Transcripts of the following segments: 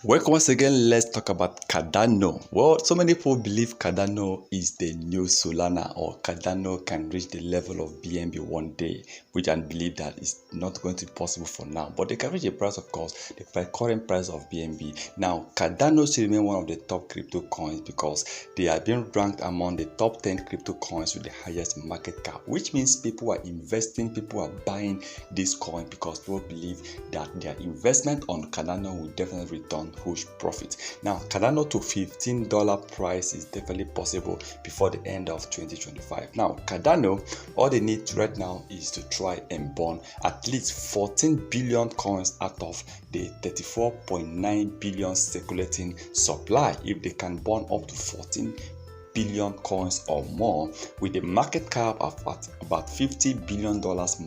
Welcome once again. Let's talk about Cardano. Well, so many people believe Cardano is the new Solana, or Cardano can reach the level of BNB one day, which I believe that is not going to be possible for now. But they can reach a price, of course, the current price of BNB. Now, Cardano still remain one of the top crypto coins because they are being ranked among the top 10 crypto coins with the highest market cap, which means people are investing, people are buying this coin because people believe that their investment on Cardano will definitely return huge profit. Now, Cardano to $15 price is definitely possible before the end of 2025. Now, Cardano, all they need right now is to try and burn at least 14 billion coins out of the 34.9 billion circulating supply. If they can burn up to 14 billion coins or more with a market cap of about $50 billion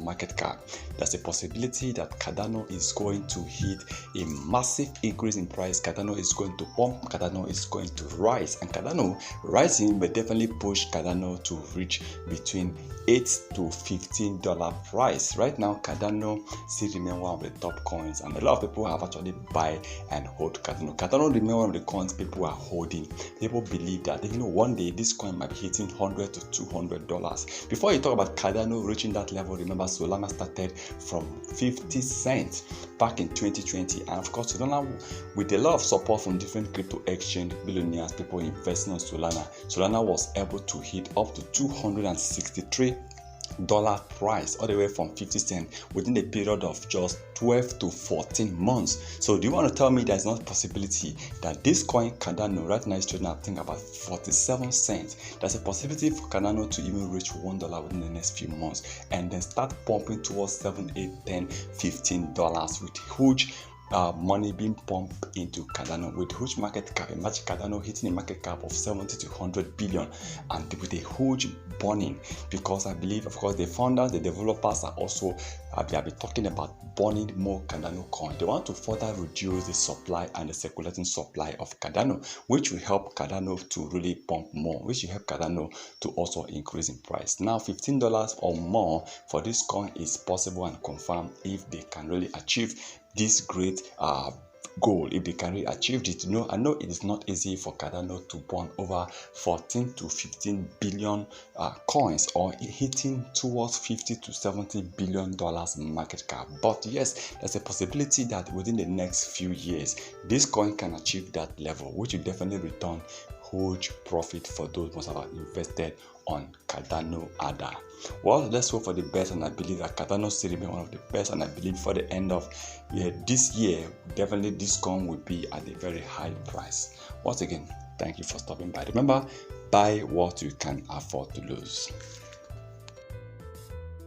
market cap, there's a possibility that Cardano is going to hit a massive increase in price. Cardano is going to pump, Cardano is going to rise, and Cardano rising will definitely push Cardano to reach between $8 to $15 price. Right now, Cardano still remains one of the top coins, and a lot of people have actually buy and hold Cardano. Cardano remains one of the coins people are holding. People believe that one day this coin might be hitting $100 to $200. Before you talk about Cardano reaching that level, remember Solana started from 50 cents back in 2020, and of course Solana, with a lot of support from different crypto exchange billionaires, people investing on Solana was able to hit up to $263 price, all the way from 50 cents within a period of just 12 to 14 months. So do you want to tell me there's not a possibility that this coin Cardano right now is trading, I think, about 47 cents? There's a possibility for Cardano to even reach $1 within the next few months and then start pumping towards $7, $8, $10, $15 with huge money being pumped into Cardano with huge market cap. Imagine Cardano hitting a market cap of 70 to 100 billion and with a huge burning, because I believe, of course, the founders, the developers are also they have been talking about burning more Cardano coin. They want to further reduce the supply and the circulating supply of Cardano, which will help Cardano to really pump more, which will help Cardano to also increase in price. Now, $15 or more for this coin is possible and confirmed if they can really achieve this great goal. If they can really achieve it, I know it is not easy for Cardano to burn over 14 to 15 billion coins, or hitting towards 50 to 70 billion dollars market cap. But yes, there's a possibility that within the next few years, this coin can achieve that level, which will definitely return huge profit for those who have invested on Cardano ADA. Well, let's hope for the best, and I believe that Cardano still remains one of the best, and I believe for the end of this year, definitely this coin will be at a very high price. Once again, thank you for stopping by. Remember, buy what you can afford to lose.